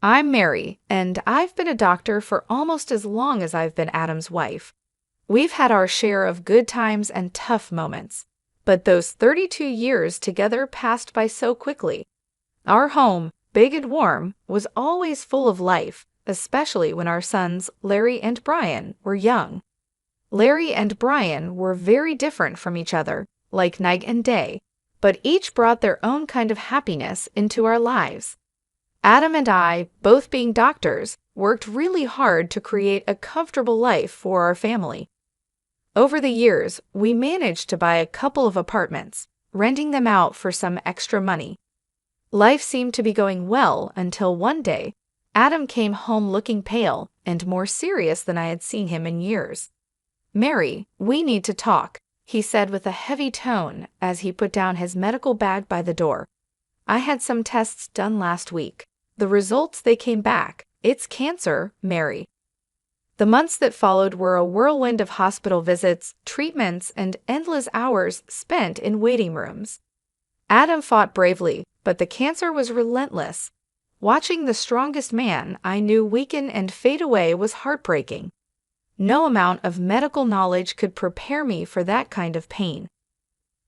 I'm Mary, and I've been a doctor for almost as long as I've been Adam's wife. We've had our share of good times and tough moments, but those 32 years together passed by so quickly. Our home, big and warm, was always full of life, especially when our sons, Larry and Brian, were young. Larry and Brian were very different from each other, like night and day, but each brought their own kind of happiness into our lives. Adam and I, both being doctors, worked really hard to create a comfortable life for our family. Over the years, we managed to buy a couple of apartments, renting them out for some extra money. Life seemed to be going well until one day, Adam came home looking pale and more serious than I had seen him in years. "Mary, we need to talk," he said with a heavy tone as he put down his medical bag by the door. "I had some tests done last week. The results, they came back. It's cancer, Mary." The months that followed were a whirlwind of hospital visits, treatments, and endless hours spent in waiting rooms. Adam fought bravely, but the cancer was relentless. Watching the strongest man I knew weaken and fade away was heartbreaking. No amount of medical knowledge could prepare me for that kind of pain.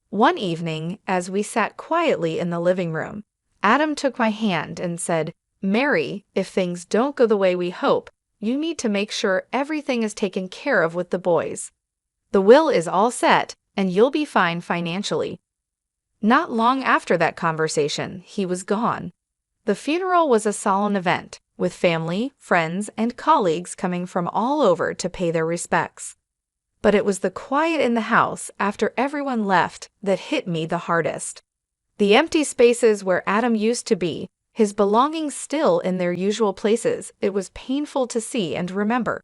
One evening, as we sat quietly in the living room, Adam took my hand and said, "Mary, if things don't go the way we hope, you need to make sure everything is taken care of with the boys. The will is all set, and you'll be fine financially." Not long after that conversation, he was gone. The funeral was a solemn event, with family, friends, and colleagues coming from all over to pay their respects. But it was the quiet in the house after everyone left that hit me the hardest. The empty spaces where Adam used to be, his belongings still in their usual places, it was painful to see and remember.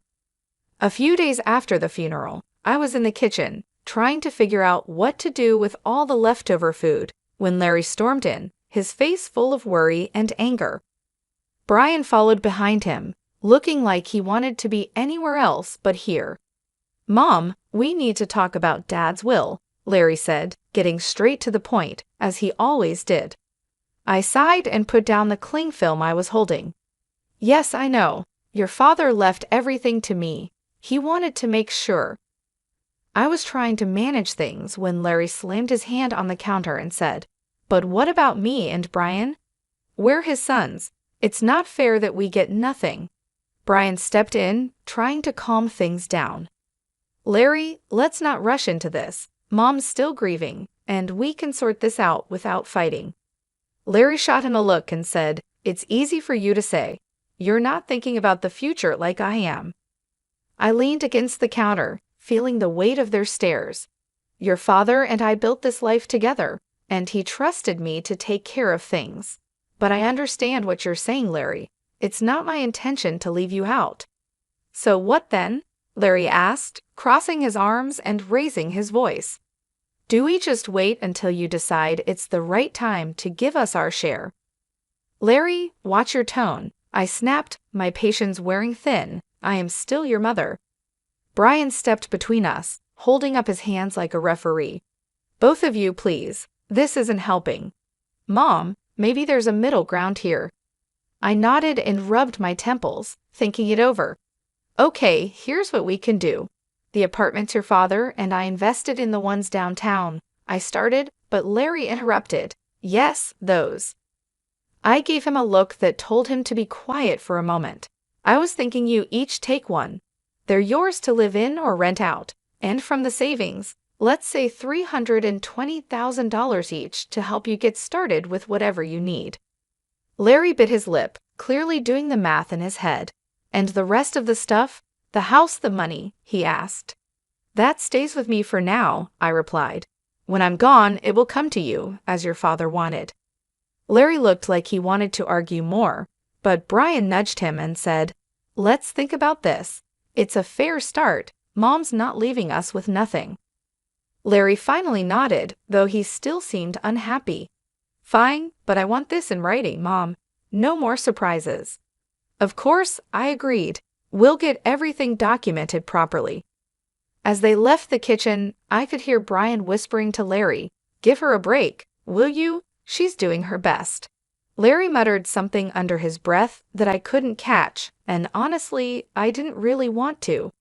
A few days after the funeral, I was in the kitchen, trying to figure out what to do with all the leftover food, when Larry stormed in, his face full of worry and anger. Brian followed behind him, looking like he wanted to be anywhere else but here. "Mom, we need to talk about Dad's will," Larry said, getting straight to the point, as he always did. I sighed and put down the cling film I was holding. "Yes, I know. Your father left everything to me. He wanted to make sure." I was trying to manage things when Larry slammed his hand on the counter and said, "But what about me and Brian? We're his sons. It's not fair that we get nothing." Brian stepped in, trying to calm things down. "Larry, let's not rush into this. Mom's still grieving, and we can sort this out without fighting." Larry shot him a look and said, "It's easy for you to say. You're not thinking about the future like I am." I leaned against the counter, feeling the weight of their stares. "Your father and I built this life together, and he trusted me to take care of things. But I understand what you're saying, Larry. It's not my intention to leave you out." "So what then?" Larry asked, crossing his arms and raising his voice. "Do we just wait until you decide it's the right time to give us our share?" "Larry, watch your tone," I snapped, my patience wearing thin. "I am still your mother." Brian stepped between us, holding up his hands like a referee. "Both of you, please. This isn't helping." "Mom, maybe there's a middle ground here." I nodded and rubbed my temples, thinking it over. "Okay, here's what we can do. The apartment's your father, and I invested in the ones downtown," I started, but Larry interrupted. "Yes, those." I gave him a look that told him to be quiet for a moment. "I was thinking you each take one. They're yours to live in or rent out, and from the savings, let's say $320,000 each to help you get started with whatever you need." Larry bit his lip, clearly doing the math in his head. "And the rest of the stuff? The house, the money?" he asked. "That stays with me for now," I replied. "When I'm gone, it will come to you, as your father wanted." Larry looked like he wanted to argue more, but Brian nudged him and said, "Let's think about this. It's a fair start. Mom's not leaving us with nothing." Larry finally nodded, though he still seemed unhappy. "Fine, but I want this in writing, Mom. No more surprises." Of course, I agreed. "We'll get everything documented properly." As they left the kitchen, I could hear Brian whispering to Larry, "Give her a break, will you? She's doing her best." Larry muttered something under his breath that I couldn't catch, and honestly, I didn't really want to.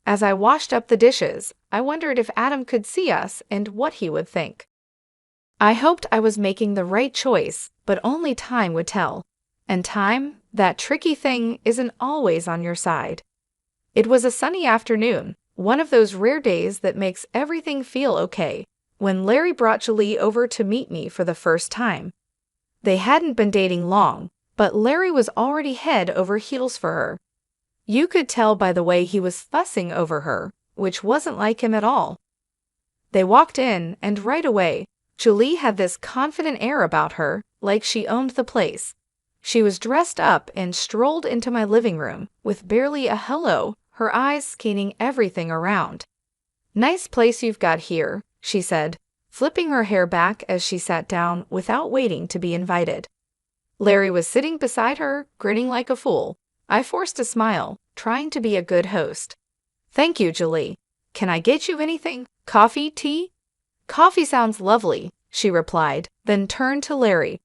As I washed up the dishes, I wondered if Adam could see us and what he would think. I hoped I was making the right choice, but only time would tell. And time, that tricky thing, isn't always on your side. It was a sunny afternoon, one of those rare days that makes everything feel okay, when Larry brought Julie over to meet me for the first time. They hadn't been dating long, but Larry was already head over heels for her. You could tell by the way he was fussing over her, which wasn't like him at all. They walked in, and right away, Julie had this confident air about her, like she owned the place. She was dressed up and strolled into my living room, with barely a hello, her eyes scanning everything around. "Nice place you've got here," she said, flipping her hair back as she sat down without waiting to be invited. Larry was sitting beside her, grinning like a fool. I forced a smile, trying to be a good host. "Thank you, Julie. Can I get you anything? Coffee, tea?" "Coffee sounds lovely," she replied, then turned to Larry.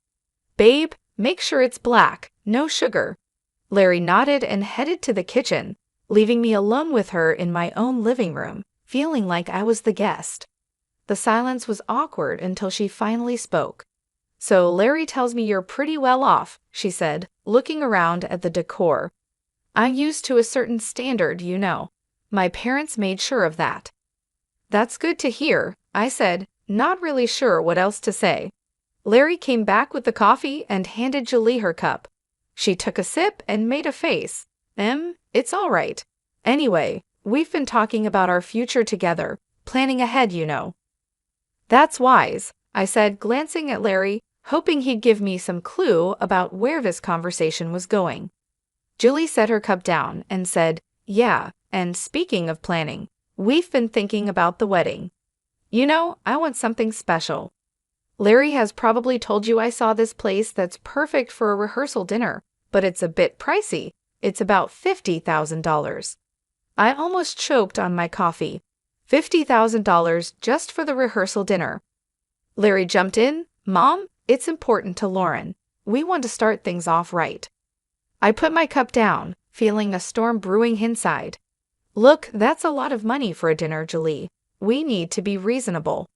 "Babe, make sure it's black, no sugar." Larry nodded and headed to the kitchen, leaving me alone with her in my own living room, feeling like I was the guest. The silence was awkward until she finally spoke. "So Larry tells me you're pretty well off," she said, looking around at the decor. "I'm used to a certain standard, you know. My parents made sure of that." "That's good to hear," I said, not really sure what else to say. Larry came back with the coffee and handed Julie her cup. She took a sip and made a face. It's all right. Anyway, we've been talking about our future together, planning ahead, you know." "That's wise," I said, glancing at Larry, hoping he'd give me some clue about where this conversation was going. Julie set her cup down and said, "Yeah, and speaking of planning, we've been thinking about the wedding. You know, I want something special. Larry has probably told you I saw this place that's perfect for a rehearsal dinner, but it's a bit pricey. It's about $50,000. I almost choked on my coffee. $50,000 just for the rehearsal dinner. Larry jumped in. "Mom, it's important to Lauren. We want to start things off right." I put my cup down, feeling a storm brewing inside. "Look, that's a lot of money for a dinner, Julie. We need to be reasonable."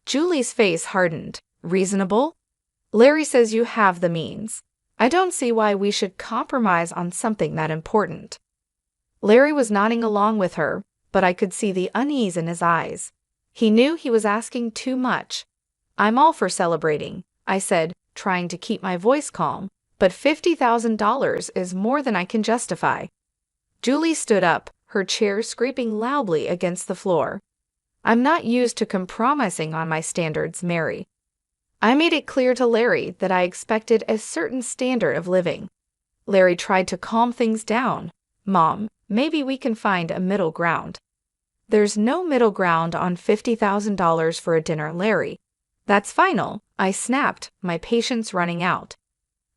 Julie's face hardened. "Reasonable? Larry says you have the means. I don't see why we should compromise on something that important." Larry was nodding along with her, but I could see the unease in his eyes. He knew he was asking too much. "I'm all for celebrating," I said, trying to keep my voice calm, "but $50,000 is more than I can justify." Julie stood up, her chair scraping loudly against the floor. "I'm not used to compromising on my standards, Mary." I made it clear to Larry that I expected a certain standard of living. Larry tried to calm things down. "Mom, maybe we can find a middle ground." "There's no middle ground on $50,000 for a dinner, Larry. That's final," I snapped, my patience running out.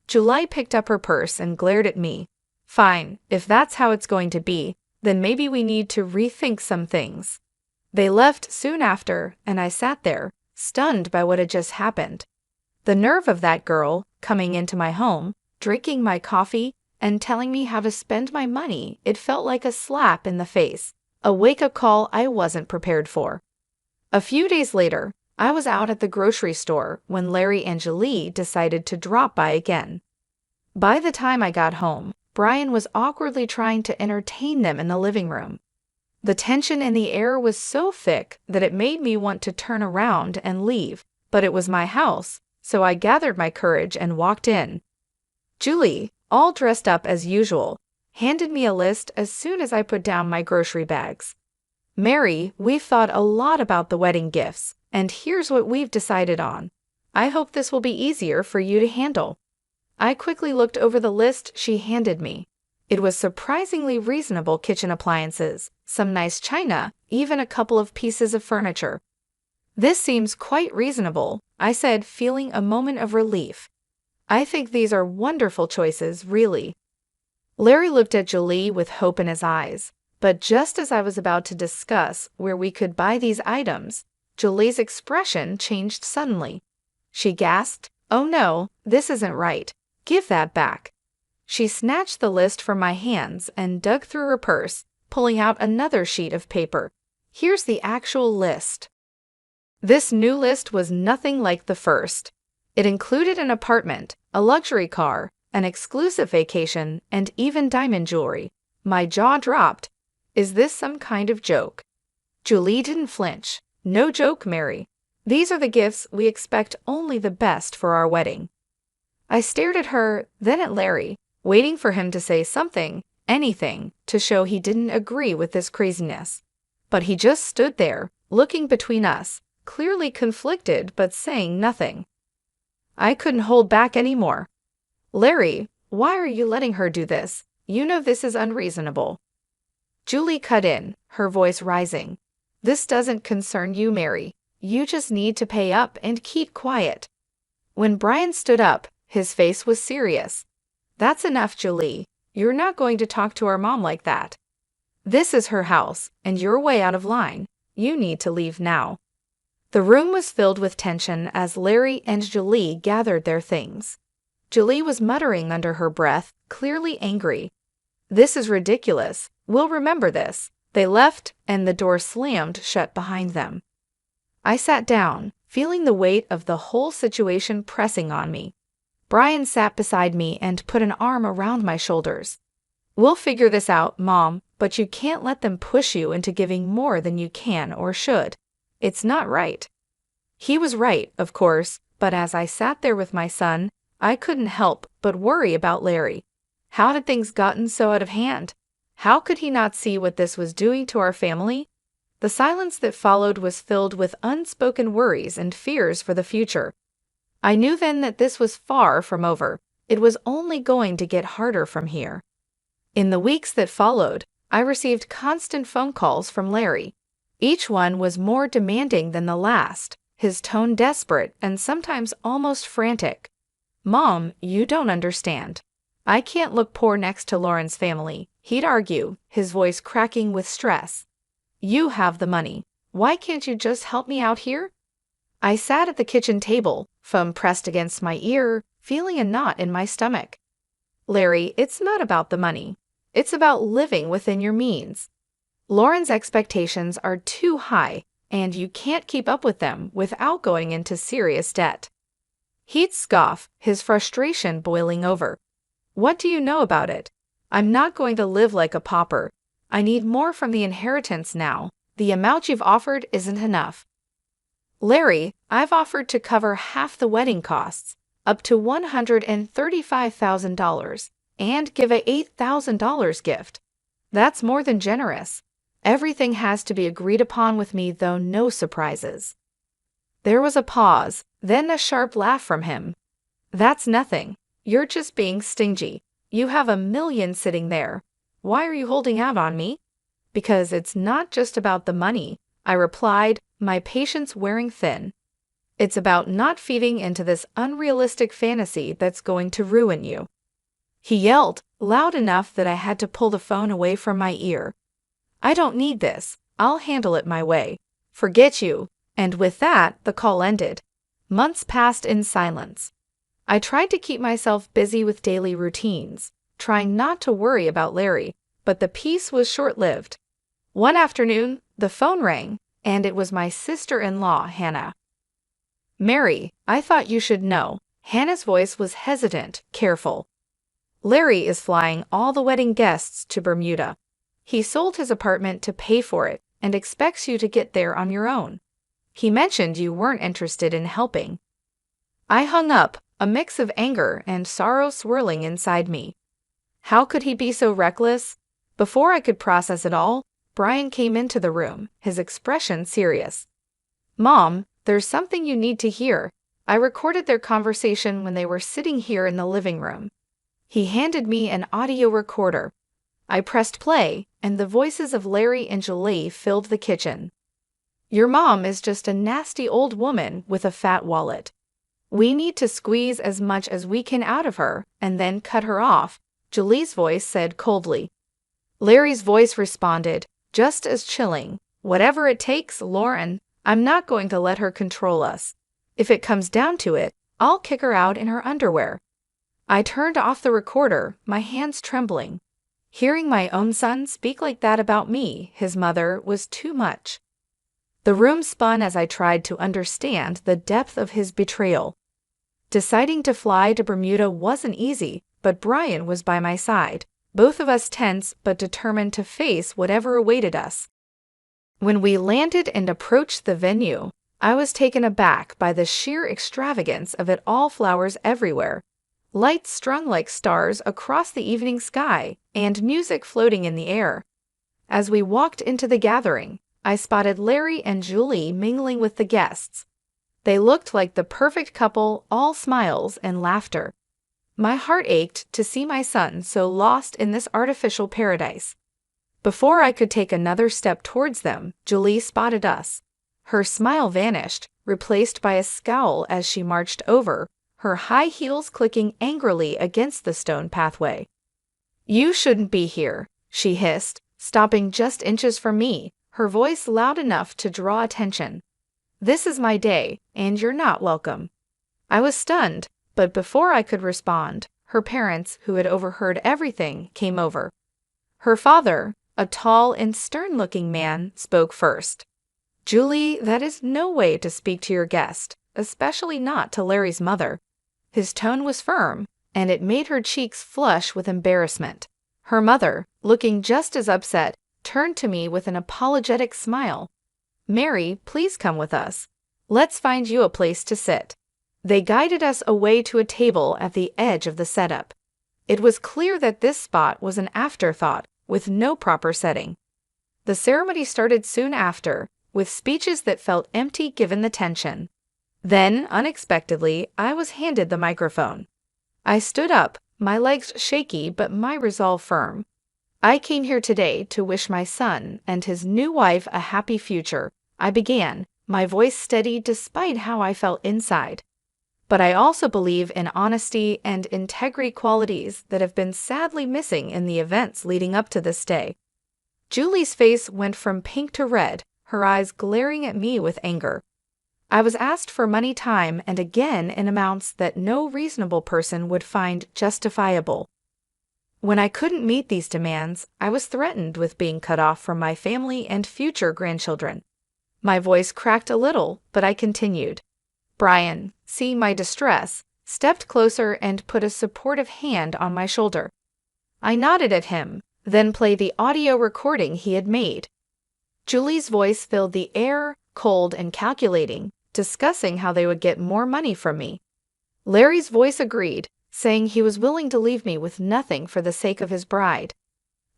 Julie picked up her purse and glared at me. "Fine, if that's how it's going to be, then maybe we need to rethink some things." They left soon after, and I sat there, stunned by what had just happened. The nerve of that girl, coming into my home, drinking my coffee, and telling me how to spend my money, it felt like a slap in the face, a wake-up call I wasn't prepared for. A few days later, I was out at the grocery store when Larry and Julie decided to drop by again. By the time I got home, Brian was awkwardly trying to entertain them in the living room. The tension in the air was so thick that it made me want to turn around and leave, but it was my house, so I gathered my courage and walked in. Julie, all dressed up as usual, handed me a list as soon as I put down my grocery bags. "Mary, we've thought a lot about the wedding gifts, and here's what we've decided on. I hope this will be easier for you to handle." I quickly looked over the list she handed me. It was surprisingly reasonable kitchen appliances, some nice china, even a couple of pieces of furniture. "This seems quite reasonable," I said, feeling a moment of relief. "I think these are wonderful choices, really." Larry looked at Julie with hope in his eyes, but just as I was about to discuss where we could buy these items, Julie's expression changed suddenly. She gasped, Oh no, this isn't right. Give that back. She snatched the list from my hands and dug through her purse, pulling out another sheet of paper. Here's the actual list. This new list was nothing like the first. It included an apartment, a luxury car, an exclusive vacation, and even diamond jewelry. My jaw dropped. Is this some kind of joke? Julie didn't flinch. No joke, Mary. These are the gifts we expect only the best for our wedding. I stared at her, then at Larry, waiting for him to say something, anything, to show he didn't agree with this craziness. But he just stood there, looking between us, clearly conflicted but saying nothing. I couldn't hold back anymore. Larry, why are you letting her do this? You know this is unreasonable. Julie cut in, her voice rising. This doesn't concern you, Mary. You just need to pay up and keep quiet. When Brian stood up, his face was serious. That's enough, Julie. You're not going to talk to our mom like that. This is her house, and you're way out of line. You need to leave now. The room was filled with tension as Larry and Julie gathered their things. Julie was muttering under her breath, clearly angry. This is ridiculous. We'll remember this. They left, and the door slammed shut behind them. I sat down, feeling the weight of the whole situation pressing on me. Brian sat beside me and put an arm around my shoulders. We'll figure this out, Mom, but you can't let them push you into giving more than you can or should. It's not right. He was right, of course, but as I sat there with my son, I couldn't help but worry about Larry. How had things gotten so out of hand? How could he not see what this was doing to our family? The silence that followed was filled with unspoken worries and fears for the future. I knew then that this was far from over. It was only going to get harder from here. In the weeks that followed, I received constant phone calls from Larry. Each one was more demanding than the last, his tone desperate and sometimes almost frantic. Mom, you don't understand. I can't look poor next to Lauren's family, he'd argue, his voice cracking with stress. You have the money. Why can't you just help me out here? I sat at the kitchen table, phone pressed against my ear, feeling a knot in my stomach. Larry, it's not about the money. It's about living within your means. Lauren's expectations are too high, and you can't keep up with them without going into serious debt. He'd scoff, his frustration boiling over. What do you know about it? I'm not going to live like a pauper. I need more from the inheritance now. The amount you've offered isn't enough. Larry, I've offered to cover half the wedding costs, up to $135,000, and give a $8,000 gift. That's more than generous. Everything has to be agreed upon with me, though no surprises. There was a pause, then a sharp laugh from him. That's nothing. You're just being stingy. You have $1 million sitting there. Why are you holding out on me? Because it's not just about the money, I replied, my patience wearing thin. It's about not feeding into this unrealistic fantasy that's going to ruin you. He yelled, loud enough that I had to pull the phone away from my ear. I don't need this. I'll handle it my way. Forget you. And with that, the call ended. Months passed in silence. I tried to keep myself busy with daily routines, trying not to worry about Larry, but the peace was short-lived. One afternoon, the phone rang, and it was my sister-in-law, Hannah. Mary, I thought you should know. Hannah's voice was hesitant, careful. Larry is flying all the wedding guests to Bermuda. He sold his apartment to pay for it and expects you to get there on your own. He mentioned you weren't interested in helping. I hung up, a mix of anger and sorrow swirling inside me. How could he be so reckless? Before I could process it all, Brian came into the room, his expression serious. Mom, there's something you need to hear. I recorded their conversation when they were sitting here in the living room. He handed me an audio recorder. I pressed play, and the voices of Larry and Julie filled the kitchen. Your mom is just a nasty old woman with a fat wallet. We need to squeeze as much as we can out of her and then cut her off, Julie's voice said coldly. Larry's voice responded, just as chilling. Whatever it takes, Lauren, I'm not going to let her control us. If it comes down to it, I'll kick her out in her underwear." I turned off the recorder, my hands trembling. Hearing my own son speak like that about me, his mother, was too much. The room spun as I tried to understand the depth of his betrayal. Deciding to fly to Bermuda wasn't easy, but Brian was by my side, both of us tense but determined to face whatever awaited us. When we landed and approached the venue, I was taken aback by the sheer extravagance of it all. Flowers everywhere, lights strung like stars across the evening sky, and music floating in the air. As we walked into the gathering, I spotted Larry and Julie mingling with the guests. They looked like the perfect couple, all smiles and laughter. My heart ached to see my son so lost in this artificial paradise. Before I could take another step towards them, Julie spotted us. Her smile vanished, replaced by a scowl as she marched over, her high heels clicking angrily against the stone pathway. "You shouldn't be here," she hissed, stopping just inches from me, her voice loud enough to draw attention. "This is my day, and you're not welcome." I was stunned, but before I could respond, her parents, who had overheard everything, came over. Her father, a tall and stern-looking man, spoke first. "Julie, that is no way to speak to your guest, especially not to Larry's mother." His tone was firm, and it made her cheeks flush with embarrassment. Her mother, looking just as upset, turned to me with an apologetic smile. "Mary, please come with us. Let's find you a place to sit." They guided us away to a table at the edge of the setup. It was clear that this spot was an afterthought, with no proper setting. The ceremony started soon after, with speeches that felt empty given the tension. Then, unexpectedly, I was handed the microphone. I stood up, my legs shaky but my resolve firm. "I came here today to wish my son and his new wife a happy future," I began, my voice steady despite how I felt inside. "But I also believe in honesty and integrity, qualities that have been sadly missing in the events leading up to this day." Julie's face went from pink to red, her eyes glaring at me with anger. I was asked for money time and again in amounts that no reasonable person would find justifiable. When I couldn't meet these demands, I was threatened with being cut off from my family and future grandchildren. My voice cracked a little, but I continued. Brian, seeing my distress, stepped closer and put a supportive hand on my shoulder. I nodded at him, then played the audio recording he had made. Julie's voice filled the air, cold and calculating, discussing how they would get more money from me. Larry's voice agreed, saying he was willing to leave me with nothing for the sake of his bride.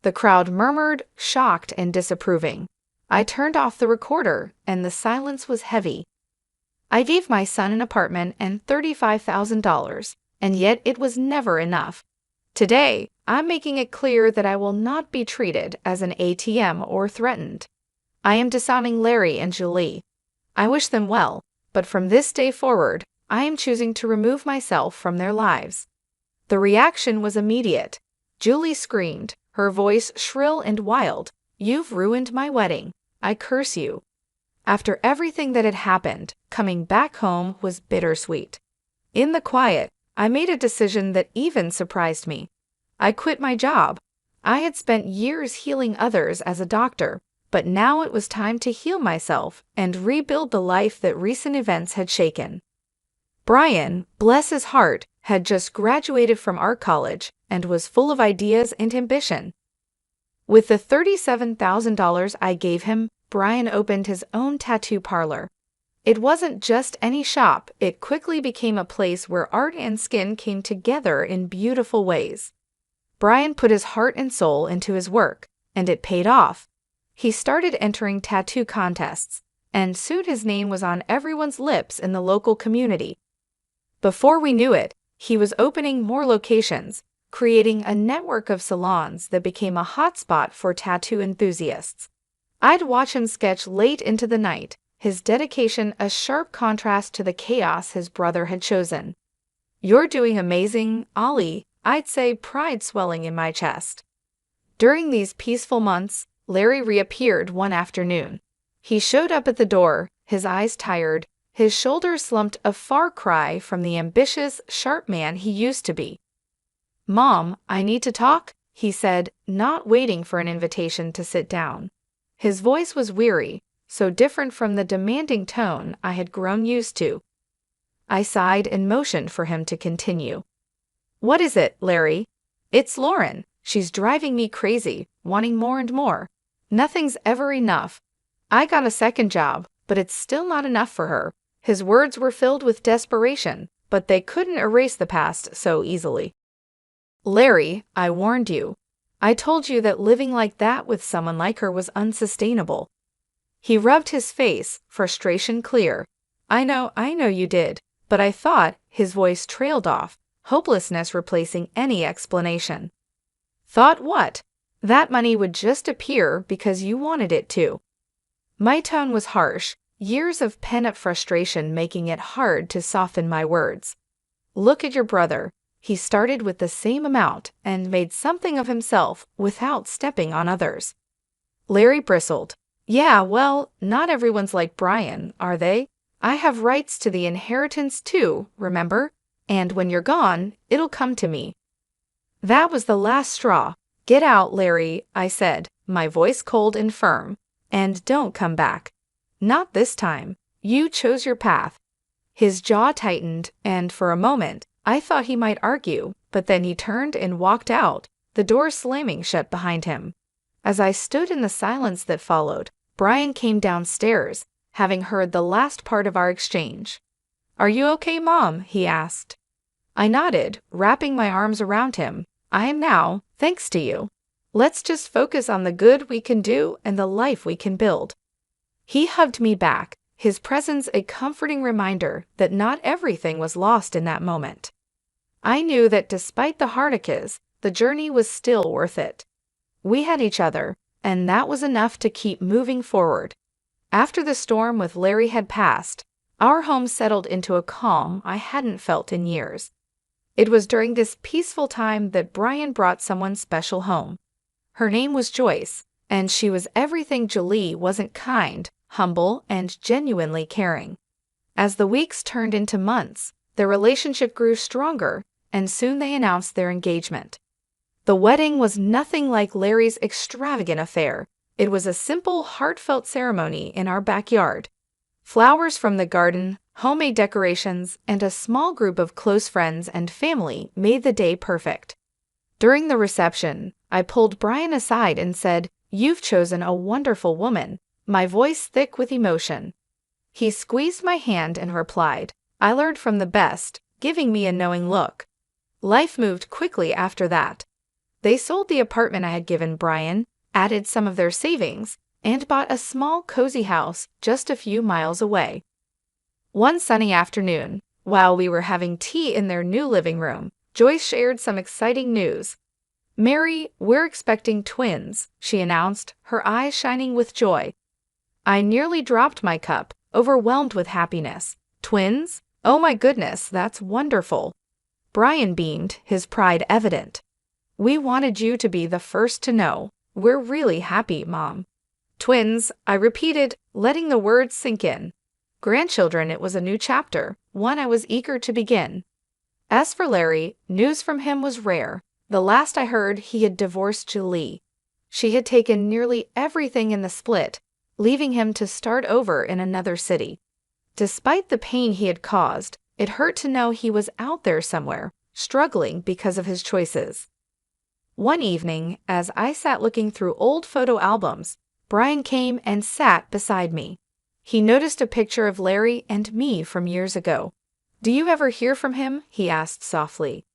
The crowd murmured, shocked and disapproving. I turned off the recorder, and the silence was heavy. I gave my son an apartment and $35,000, and yet it was never enough. Today, I'm making it clear that I will not be treated as an ATM or threatened. I am disowning Larry and Julie. I wish them well, but from this day forward, I am choosing to remove myself from their lives. The reaction was immediate. Julie screamed, her voice shrill and wild. "You've ruined my wedding. I curse you." After everything that had happened, coming back home was bittersweet. In the quiet, I made a decision that even surprised me. I quit my job. I had spent years healing others as a doctor, but now it was time to heal myself and rebuild the life that recent events had shaken. Brian, bless his heart, had just graduated from art college and was full of ideas and ambition. With the $37,000 I gave him, Brian opened his own tattoo parlor. It wasn't just any shop, it quickly became a place where art and skin came together in beautiful ways. Brian put his heart and soul into his work, and it paid off. He started entering tattoo contests, and soon his name was on everyone's lips in the local community. Before we knew it, he was opening more locations, creating a network of salons that became a hotspot for tattoo enthusiasts. I'd watch him sketch late into the night, his dedication a sharp contrast to the chaos his brother had chosen. "You're doing amazing, Ollie," I'd say, pride swelling in my chest. During these peaceful months, Larry reappeared one afternoon. He showed up at the door, his eyes tired, His shoulders slumped, a far cry from the ambitious, sharp man he used to be. "Mom, I need to talk," he said, not waiting for an invitation to sit down. His voice was weary, so different from the demanding tone I had grown used to. I sighed and motioned for him to continue. "What is it, Larry?" "It's Lauren. She's driving me crazy, wanting more and more. Nothing's ever enough. I got a second job, but it's still not enough for her." His words were filled with desperation, but they couldn't erase the past so easily. "Larry, I warned you. I told you that living like that with someone like her was unsustainable." He rubbed his face, frustration clear. I know you did, but I thought," his voice trailed off, hopelessness replacing any explanation. "Thought what?" "That money would just appear because you wanted it to." My tone was harsh, years of pent-up frustration making it hard to soften my words. "Look at your brother. He started with the same amount and made something of himself without stepping on others." Larry bristled. "Yeah, well, not everyone's like Brian, are they? I have rights to the inheritance too, remember? And when you're gone, it'll come to me." That was the last straw. "Get out, Larry," I said, my voice cold and firm. "And don't come back. Not this time. You chose your path." His jaw tightened, and for a moment, I thought he might argue, but then he turned and walked out, the door slamming shut behind him. As I stood in the silence that followed, Brian came downstairs, having heard the last part of our exchange. "Are you okay, Mom?" he asked. I nodded, wrapping my arms around him. "I am now, thanks to you. Let's just focus on the good we can do and the life we can build." He hugged me back, his presence a comforting reminder that not everything was lost in that moment. I knew that despite the hardships, the journey was still worth it. We had each other, and that was enough to keep moving forward. After the storm with Larry had passed, our home settled into a calm I hadn't felt in years. It was during this peaceful time that Brian brought someone special home. Her name was Joyce, and she was everything Jolie wasn't: kind, humble, and genuinely caring. As the weeks turned into months, their relationship grew stronger, and soon they announced their engagement. The wedding was nothing like Larry's extravagant affair. It was a simple, heartfelt ceremony in our backyard. Flowers from the garden, homemade decorations, and a small group of close friends and family made the day perfect. During the reception, I pulled Brian aside and said, "You've chosen a wonderful woman," my voice thick with emotion. He squeezed my hand and replied, "I learned from the best," giving me a knowing look. Life moved quickly after that. They sold the apartment I had given Brian, added some of their savings, and bought a small, cozy house just a few miles away. One sunny afternoon, while we were having tea in their new living room, Joyce shared some exciting news. "Mary, we're expecting twins," she announced, her eyes shining with joy. I nearly dropped my cup, overwhelmed with happiness. "Twins? Oh my goodness, that's wonderful." Brian beamed, his pride evident. "We wanted you to be the first to know. We're really happy, Mom." "Twins," I repeated, letting the words sink in. Grandchildren, it was a new chapter, one I was eager to begin. As for Larry, news from him was rare. The last I heard, he had divorced Julie. She had taken nearly everything in the split, leaving him to start over in another city. Despite the pain he had caused, it hurt to know he was out there somewhere, struggling because of his choices. One evening, as I sat looking through old photo albums, Brian came and sat beside me. He noticed a picture of Larry and me from years ago. "Do you ever hear from him?" he asked softly.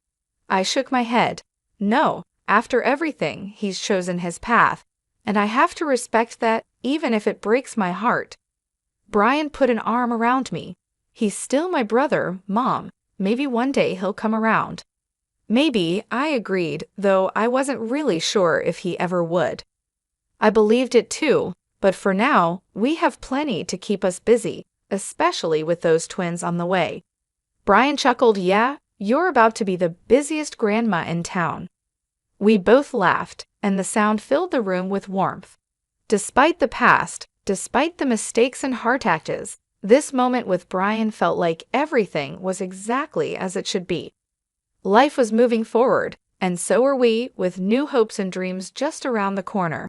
I shook my head. "No, after everything, he's chosen his path, and I have to respect that, even if it breaks my heart." Brian put an arm around me. "He's still my brother, Mom. Maybe one day he'll come around." Maybe, I agreed, though I wasn't really sure if he ever would. I believed it too, but for now, we have plenty to keep us busy, especially with those twins on the way. Brian chuckled, "Yeah, you're about to be the busiest grandma in town." We both laughed, and the sound filled the room with warmth. Despite the past, despite the mistakes and heart attacks, This moment with Brian felt like everything was exactly as it should be. Life was moving forward, and so were we, with new hopes and dreams just around the corner.